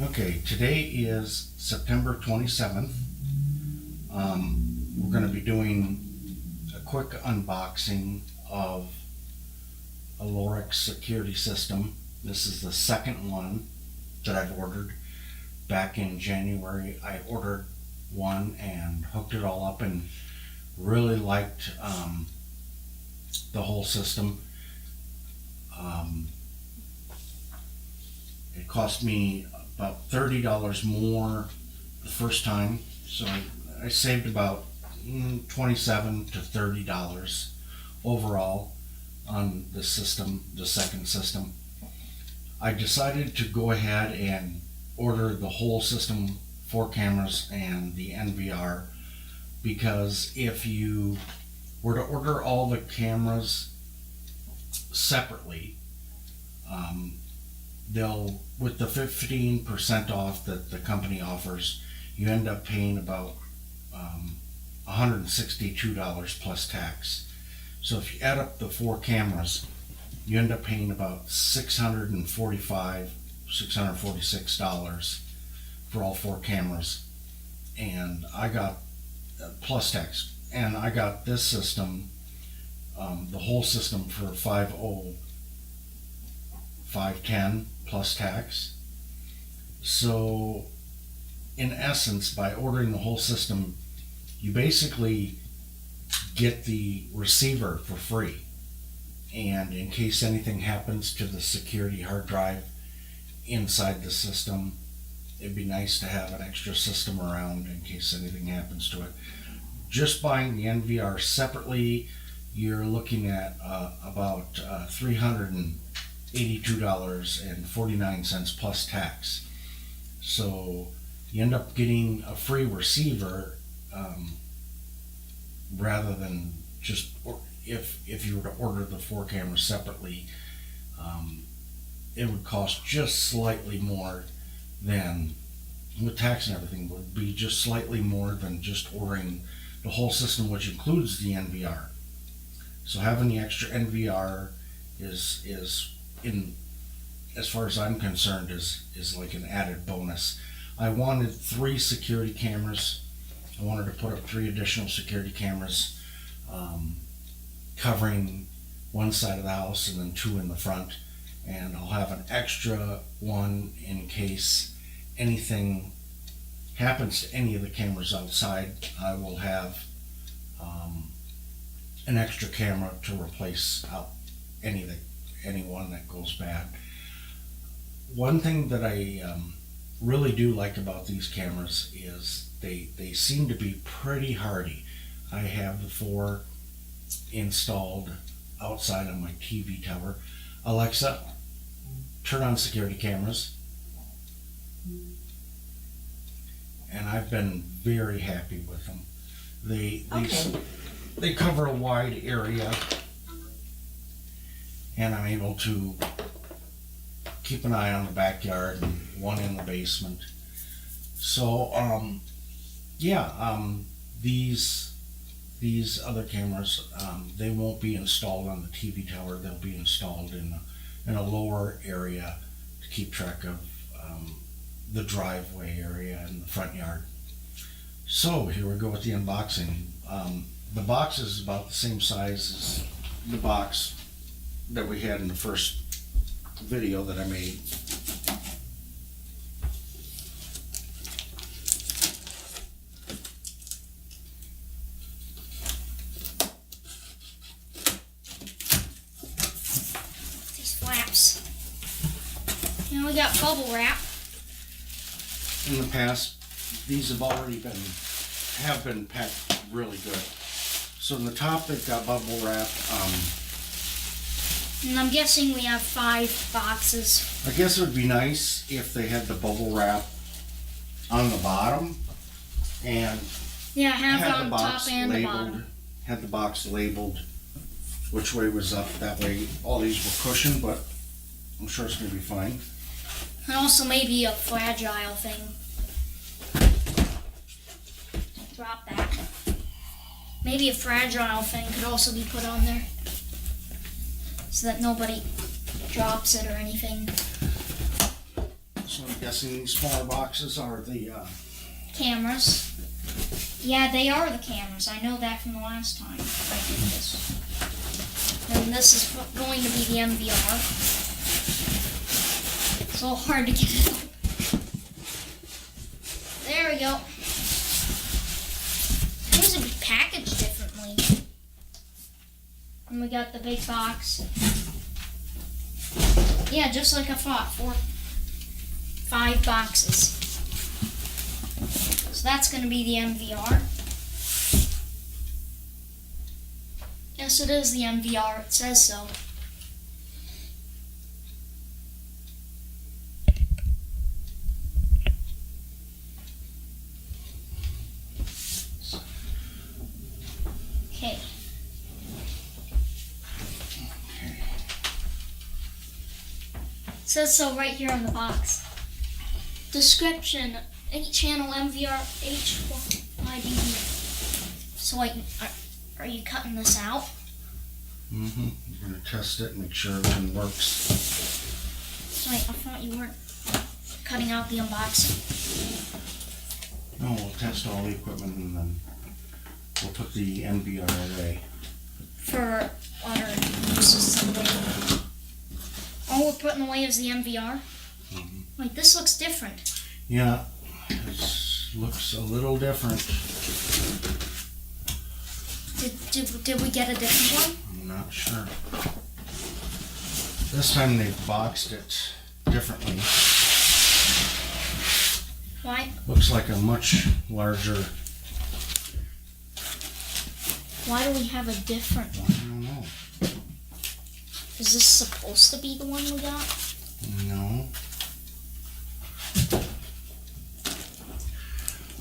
Okay, today is September 27th. We're going to be doing a quick unboxing of a Lorex security system. This is the second one that I've ordered. Back in January, I ordered one and hooked it all up and really liked the whole system. It cost me about $30 more the first time, so I saved about $27 to $30 overall on the system, the second system. I decided to go ahead and order the whole system, 4 cameras and the NVR, because if you were to order all the cameras separately, they'll, with the 15% off that the company offers, you end up paying about $162 plus tax. So if you add up the 4 cameras, you end up paying about $646 for all 4 cameras. And I got plus tax, and I got this system, the whole system, for $510 plus tax. So in essence, by ordering the whole system, you basically get the receiver for free, and in case anything happens to the security hard drive inside the system, it'd be nice to have an extra system around in case anything happens to it. Just buying the NVR separately, you're looking at about $382.49 plus tax. So you end up getting a free receiver, rather than just, if you were to order the 4 cameras separately, it would cost just slightly more than, with tax and everything, would be just slightly more than just ordering the whole system, which includes the NVR. So having the extra NVR is in, as far as I'm concerned, is like an added bonus. I wanted 3 security cameras. I wanted to put up 3 additional security cameras, covering one side of the house and then 2 in the front. And I'll have an extra one in case anything happens to any of the cameras outside. I will have an extra camera to replace out any one that goes bad. One thing that I really do like about these cameras is they seem to be pretty hardy. I have the 4 installed outside on my TV tower. Alexa, turn on security cameras. And I've been very happy with them. They cover a wide area, and I'm able to keep an eye on the backyard and one in the basement. So these other cameras, they won't be installed on the TV tower. They'll be installed in a lower area to keep track of the driveway area and the front yard. So here we go with the unboxing. The box is about the same size as the box that we had in the first video that I made. These flaps. And we got bubble wrap. In the past, these have already been packed really good. So in the top, they've got bubble wrap. And I'm guessing we have 5 boxes. I guess it would be nice if they had the bubble wrap on the bottom and Yeah, have it had on the the top box and the labeled. bottom. Had the box labeled which way was up. That way, all these were cushioned, but I'm sure it's going to be fine. And also maybe a fragile thing. Drop that. Maybe a fragile thing could also be put on there, so that nobody drops it or anything. So So I'm guessing these smaller boxes are the, Cameras. Yeah, they are the cameras. I know that from the last time I did this. And this is going to be the MVR. It's a little hard to get it out. There we go. Seems to be packaged differently. And we got the big box. Yeah, just like I thought. 5 boxes. So that's going to be the MVR. Yes, it is the MVR. It says so. Okay. It says so right here on the box. Description: 8-channel MVR HIDD. So wait, are you cutting this out? mm-hmm. We're going to test it and make sure everything works. So wait, I thought you weren't cutting out the unboxing. No, we'll test all the equipment and then we'll put the NVR away. For other uses someday. All we're putting away is the MVR? Mm-hmm. Wait, this looks different. Yeah, it looks a little different. Did we get a different one? I'm not sure. This time they've boxed it differently. Why? Looks like a much larger. Why do we have a different I one? don't know. Is this supposed to be the one we got? No.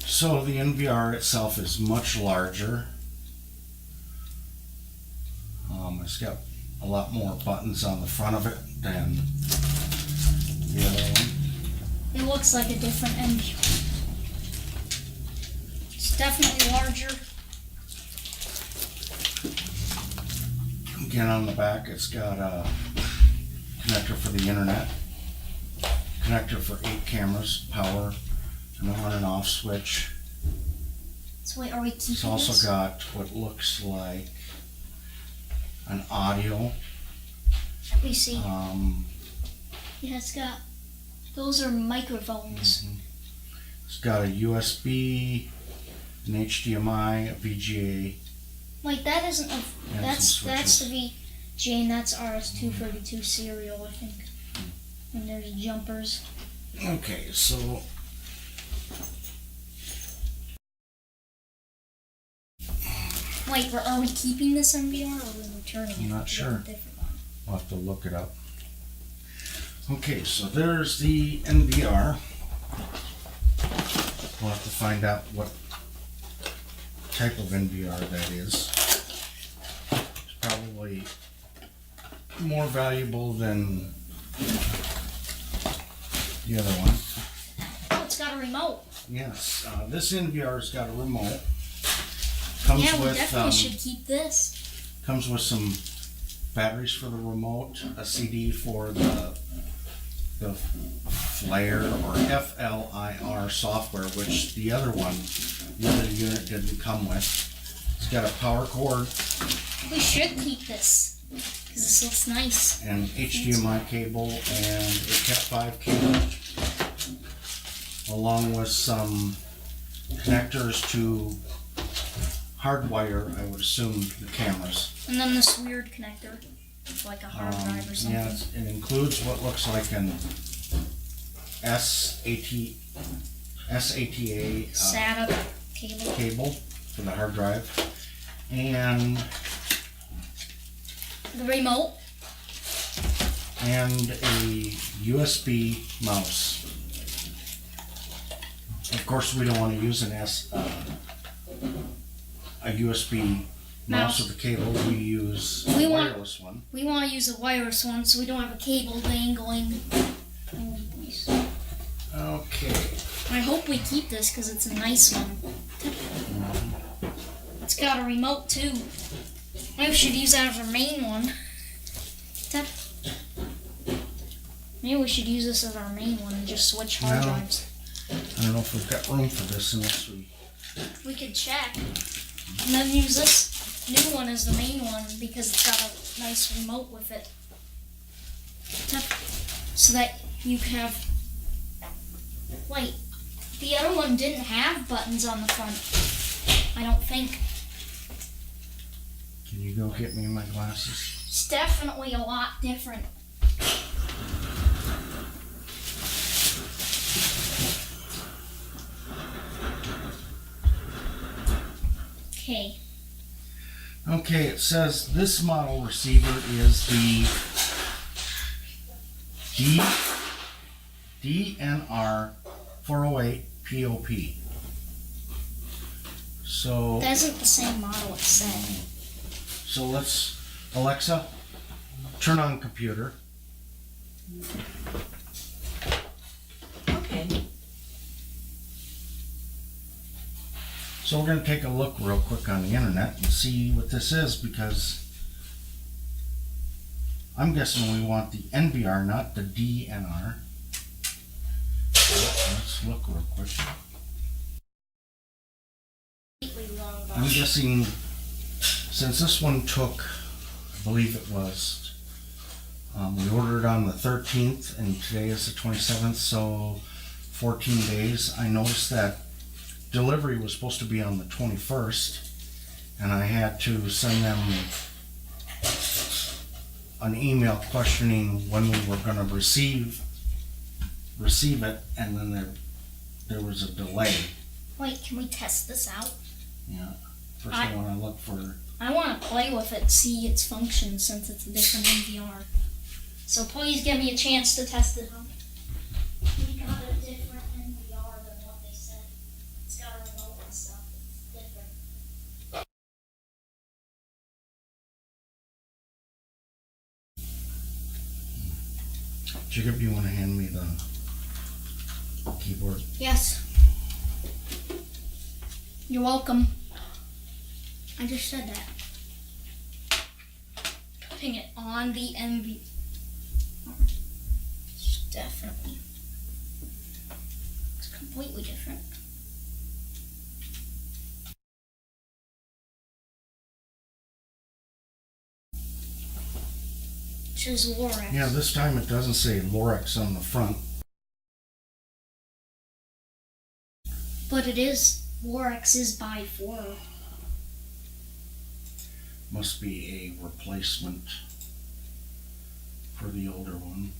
So the NVR itself is much larger. It's got a lot more buttons on the front of it than the other one. It looks like a different MVR. It's definitely larger. Again, on the back, it's got a connector for the internet, connector for 8 cameras, power, and an on and off switch. So wait, are we keeping It's also this? got what looks like an audio. Let me see. Yeah, it's got, those are microphones. It's got a USB, an HDMI, a VGA. Wait, that isn't a, And that's some the switches. VGA and that's RS-232 serial, I think. And there's jumpers. Okay, so Wait, are we keeping this MVR or are we returning it? I'm not to sure. a different one? we'll have to look it up. Okay, so there's the NVR. We'll have to find out what type of NVR that is. It's probably more valuable than the other one. Oh, it's got a remote. Yes, this NVR's got a remote. Comes Yeah, we with definitely should keep this. comes with some batteries for the remote, a CD for the Flare or FLIR software, which the other unit didn't come with. It's got a power cord We should keep this because this looks nice. and HDMI cable and a Cat5 cable, along with some connectors to hardwire, I would assume, the cameras. And then this weird connector, it's like a hard drive or something. Yeah, it includes what looks like an SATA SATA cable. cable for the hard drive, and The remote. a USB mouse. Of course, we don't want to use a USB mouse with a cable. We use a wireless one. We want to use a wireless one so we don't have a cable dangling. Okay. I hope we keep this because it's a nice one. It's got a remote too. Maybe we should use that as our main one. Maybe we should use this as our main one and just switch hard No. drives. I don't know if we've got room for this unless we... We could check. And then use this new one as the main one because it's got a nice remote with it. So that you have... Wait, the other one didn't have buttons on the front. I don't think. Can you go get me my glasses? It's definitely a lot different. Okay. Okay, it says this model receiver is the DNR 408 POP. So, That isn't the same model it said. so let's, Alexa, turn on computer. Okay. So we're going to take a look real quick on the internet and see what this is, because I'm guessing we want the NVR, not the DNR. Let's look real quick. Completely wrong I'm bunch. guessing since this one took, I believe it was, we ordered it on the 13th and today is the 27th, so 14 days. I noticed that delivery was supposed to be on the 21st, and I had to send them an email questioning when we were going to receive it, and then there was a delay. Wait, can we test this out? Yeah, first I want to look for. I want to play with it, see its function since it's a different NVR. So please give me a chance to test it out. We got a different NVR than what they said. It's got a remote and stuff. It's different. Jacob, do you want to hand me the keyboard? Yes. You're welcome. I just said that. Putting it on the NV. It's definitely. It's completely different. Which is Lorex. Yeah, this time it doesn't say Lorex on the front. But it is. Lorex is by 4. Must be a replacement for the older one.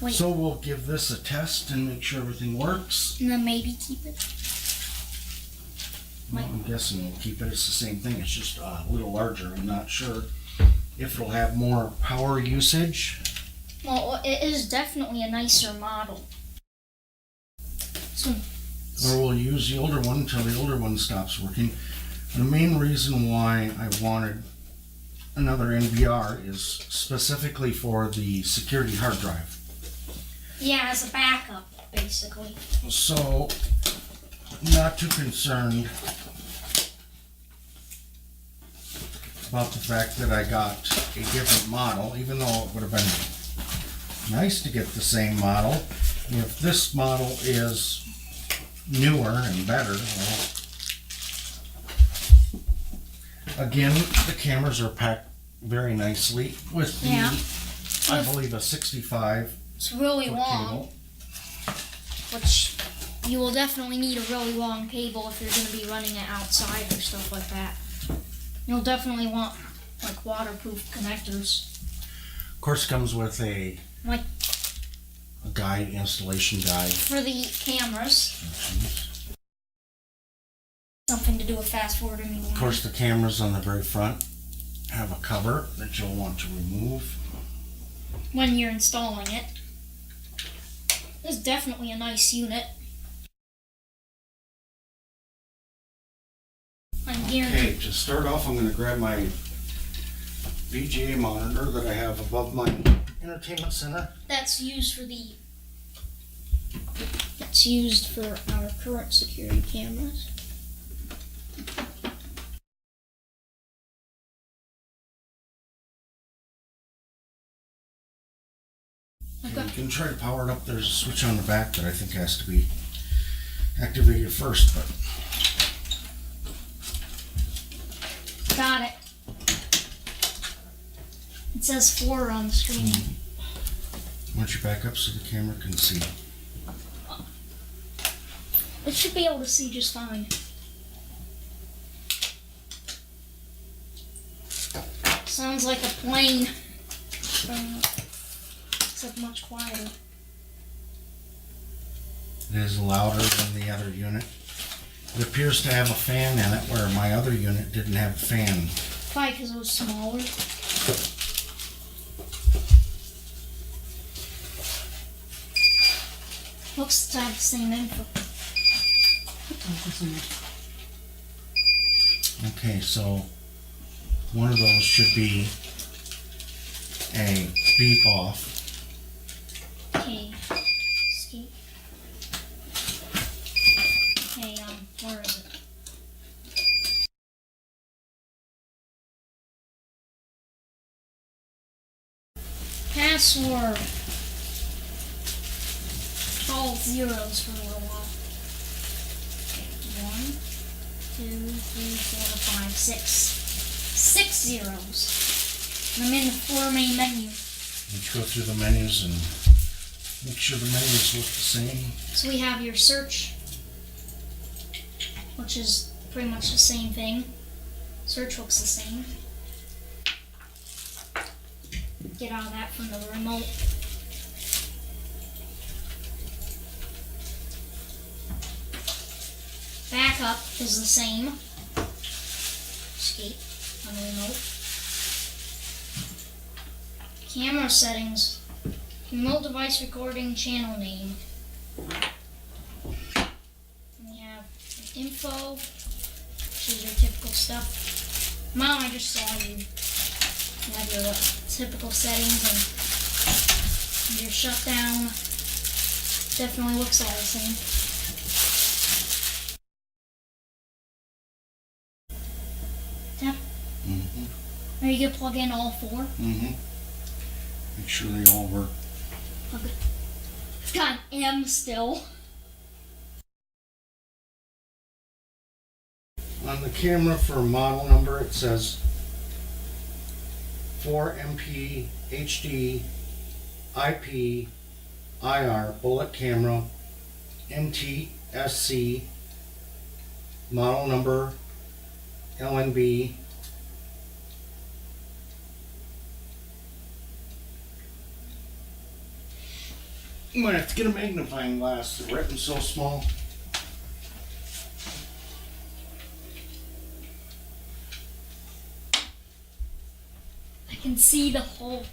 Wait. So we'll give this a test and make sure everything works. And then maybe keep it. Well, I'm guessing we'll keep it. It's the same thing. It's just a little larger. I'm not sure if it'll have more power usage. Well, it is definitely a nicer model. So, Or we'll use the older one until the older one stops working. The main reason why I wanted another NVR is specifically for the security hard drive. yeah, as a backup, basically. So, not too concerned about the fact that I got a different model, even though it would have been nice to get the same model. If this model is newer and better, well, again, the cameras are packed very nicely with the, Yeah. I believe, a 65 It's really foot long, cable. which you will definitely need a really long cable if you're going to be running it outside or stuff like that. You'll definitely want like waterproof connectors. Of course, comes with a Like guide, installation guide. for the cameras. Something to do with fast forwarding. Of course, the cameras on the very front have a cover that you'll want to remove. When you're installing it. It's definitely a nice unit. I'm guaranteed. Okay, to start off, I'm going to grab my VGA monitor that I have above my entertainment center. That's used for our current security cameras. Okay, Okay. you can try to power it up. There's a switch on the back that I think has to be activated first, but Got it. It says 4 on the screen. why don't you back up so the camera can see? It should be able to see just fine. Sounds like a plane. Except much quieter. It is louder than the other unit. It appears to have a fan in it where my other unit didn't have a fan. Probably because it was smaller. Looks to have the same info. Okay, so one of those should be a beep off. Okay. Escape. Okay, where is it? Password. All zeros for a little while. Okay, 1, 2, 3, 4, 5, 6. 6 zeros. And I'm in the 4 main menu. Let's go through the menus and make sure the menus look the same. So we have your search, which is pretty much the same thing. Search looks the same. Get out of that from the remote. Backup is the same. Escape on the remote. Camera settings. Remote device recording channel name. We have info, which is your typical stuff. Mom, I just saw you. You have your typical settings and your shutdown. Definitely looks all the same. Tap. Are you gonna plug in all 4? Make sure they all work. Okay. It's got an M still. On the camera for model number, it says 4MP HD IP IR bullet camera NTSC model number LNB. You might have to get a magnifying glass. They're written so small. I can see the whole.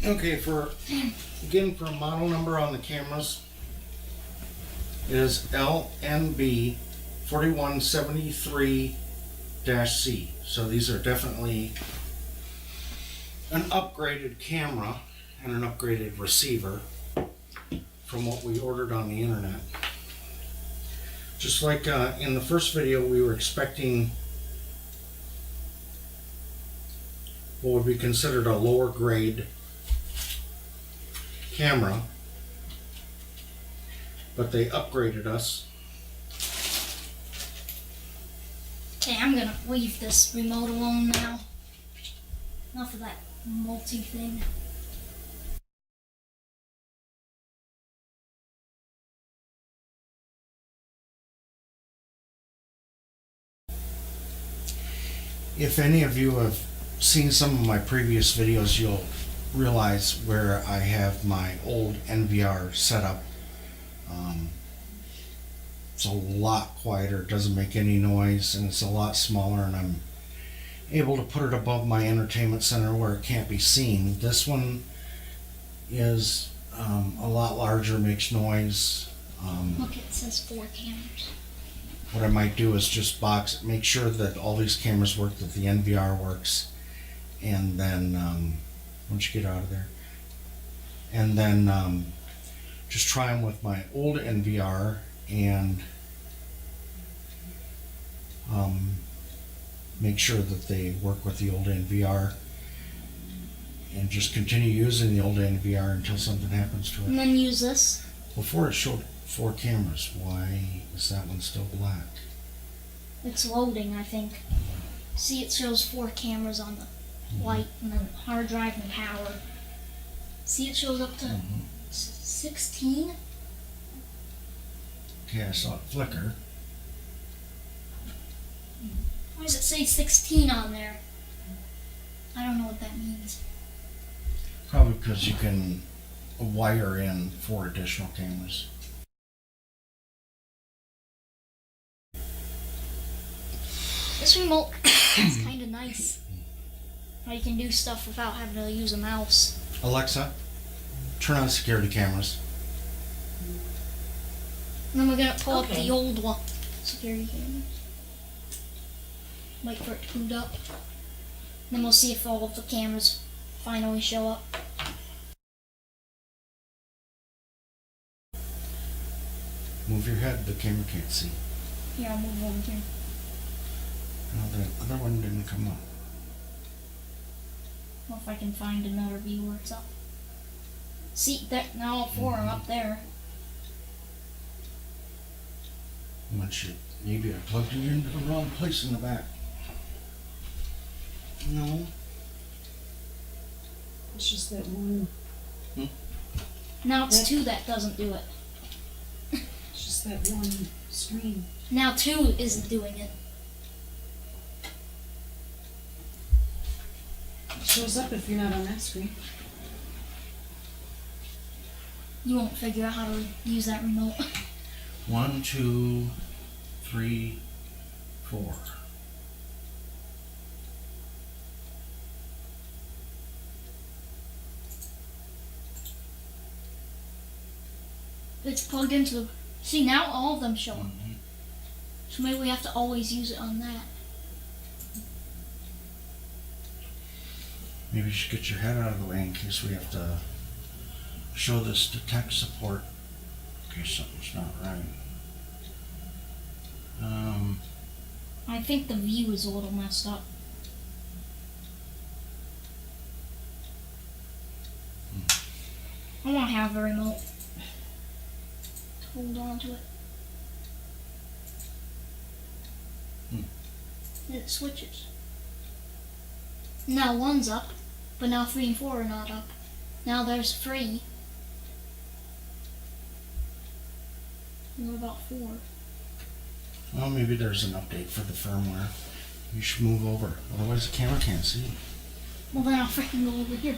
Okay, for model number on the cameras is LNB 4173-C. So these are definitely an upgraded camera and an upgraded receiver from what we ordered on the internet. Just like in the first video, we were expecting what would be considered a lower grade camera, but they upgraded us. Okay, I'm gonna leave this remote alone now. Enough of that multi thing. If any of you have seen some of my previous videos, you'll realize where I have my old NVR set up. It's a lot quieter, it doesn't make any noise, and it's a lot smaller, and I'm able to put it above my entertainment center where it can't be seen. This one is a lot larger, makes noise. Look, it says 4 cameras. What I might do is just box it, make sure that all these cameras work, that the NVR works, and then once you get out of there, and then just try them with my old NVR and make sure that they work with the old NVR. and just continue using the old NVR until something happens to And it. then use this. Before it showed 4 cameras. Why is that one still black? It's loading, I think. See, it shows 4 cameras on the white, and then hard drive and power. See, it shows up to 16? Okay, I saw it flicker. Why does it say 16 on there? I don't know what that means. Probably because you can wire in 4 additional cameras. This remote is kind of nice. How you can do stuff without having to use a mouse. Alexa, turn on security cameras. And then we're gonna pull up Okay. the old one. Security cameras. Wait for it to boot up. Then we'll see if all of the cameras finally show up. Move your head, the camera can't see. Here, I'll move over here. No, the other one didn't come up. Well, if I can find another view where it's up. See, there, now all 4 are up there. Maybe I plugged you into the wrong place in the back. No. It's just that one. Now it's That- 2 that doesn't do it. It's just that one screen. Now 2 isn't doing it. It shows up if you're not on that screen. You won't figure out how to use that remote. 1, 2, 3, 4. It's plugged into the... See, now all of them show up. So maybe we have to always use it on that. Maybe you should get your head out of the way in case we have to show this to tech support. In case something's not right. I think the view is a little messed up. I want to have the remote. Hold on to it. It switches. Now 1's up, but now 3 and 4 are not up. Now there's 3. What about 4? Well, maybe there's an update for the firmware. You should move over, otherwise the camera can't see. Well, then I'll freaking go over here.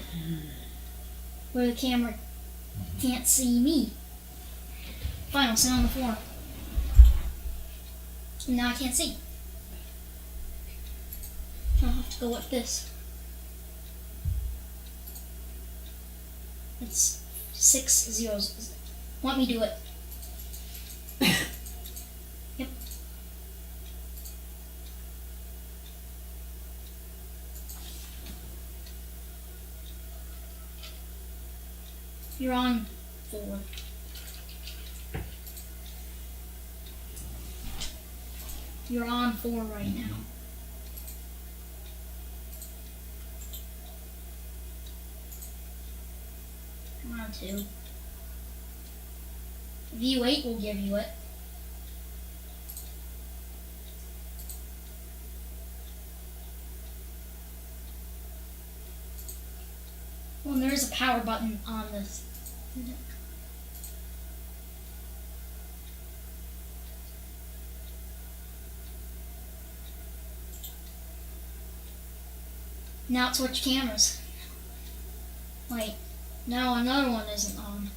Where the camera can't see me. Fine, I'll sit on the floor. And now I can't see. I'll have to go like this. It's 6 zeros. Want me to do it? Yep. You're on 4. You're on 4 right now. Come on, 2. View 8 will give you it. Well, and there's a power button on this. Now switch cameras. Wait, now another one isn't on.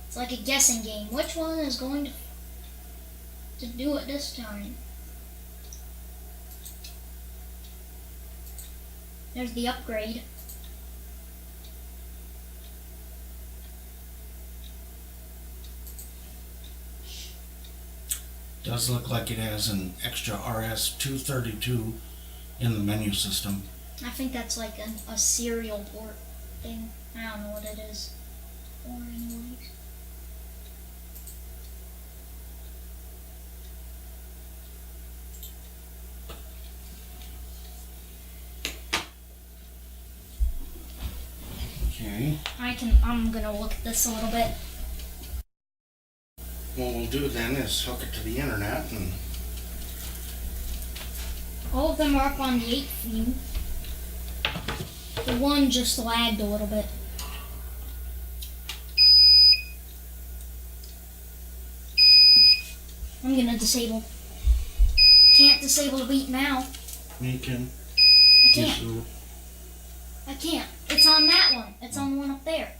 It's like a guessing game. Which one is going to do it this time? There's the upgrade. Does look like it has an extra RS-232 in the menu system. I think that's like a serial port thing. I don't know what it is. Or anyways. Okay. I'm gonna look at this a little bit. What we'll do then is hook it to the internet and All of them are up on the 8th view. The one just lagged a little bit. I'm gonna disable. Can't disable the beat now. you can I can't. I can't. It's on that one. It's on the one up there.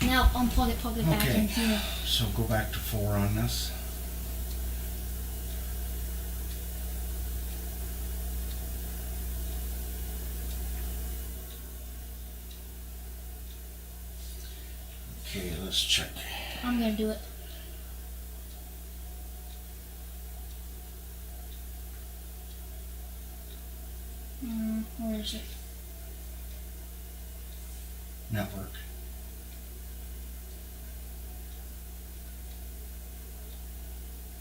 Now unplug it, plug it back Okay. in here. So go back to 4 on this. Okay, let's check. I'm gonna do it. Where is it? Network.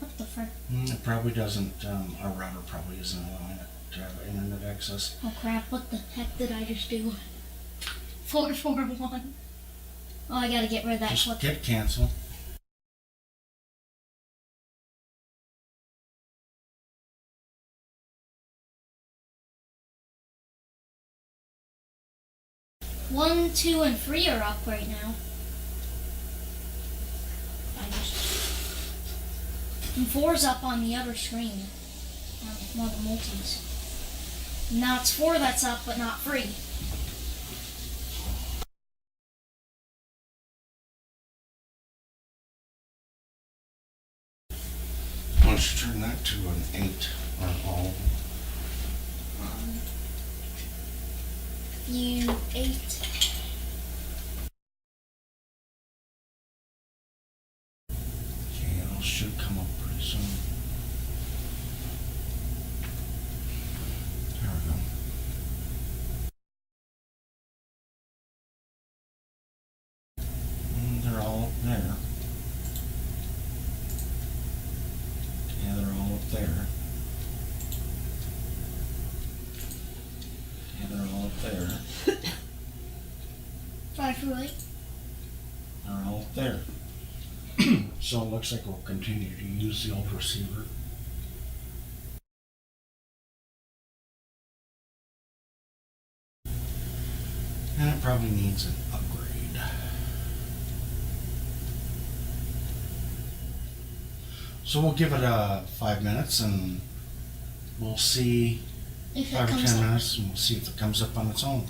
What the frick? It probably doesn't, our router probably isn't allowing it to have internet access. Oh crap, what the heck did I just do? 441. Oh, I gotta get rid of that Just clip. hit cancel. One, 2, and 3 are up right now. And 4's up on the other screen. On one of the multis. Now it's 4 that's up, but not 3. Why don't you turn that to an 8 or all? View 8. Okay, it should come up pretty soon. There we go. They're all up there. Yeah, they're all up there. Yeah, they're all up there. 5 through 8. They're all up there. So it looks like we'll continue to use the old receiver. And it probably needs an upgrade. So we'll give it 5 minutes and we'll see, If it 5 or comes 10 up. minutes, and we'll see if it comes up on its own.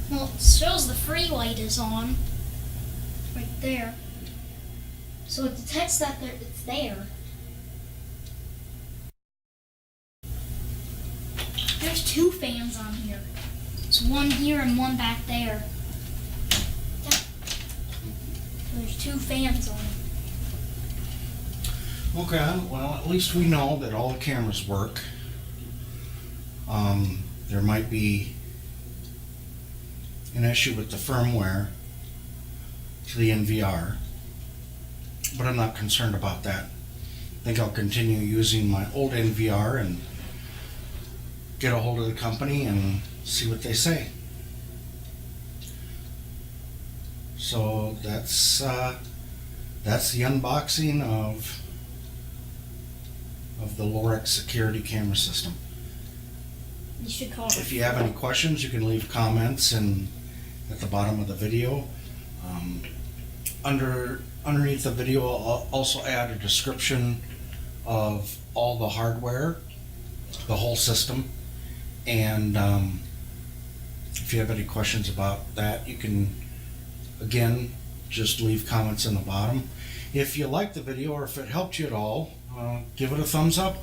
Well, it shows the free light is on. Right there. So it detects that it's there. There's 2 fans on here. It's one here and one back there. Yeah. So there's 2 fans on it. Okay, well, at least we know that all the cameras work. There might be an issue with the firmware to the NVR, but I'm not concerned about that. I think I'll continue using my old NVR and get a hold of the company and see what they say. So that's the unboxing of the Lorex security camera system. You should call it. If you have any questions, you can leave comments at the bottom of the video. Underneath the video, I'll also add a description of all the hardware, the whole system, and if you have any questions about that, you can, again, just leave comments in the bottom. If you like the video or if it helped you at all, give it a thumbs up.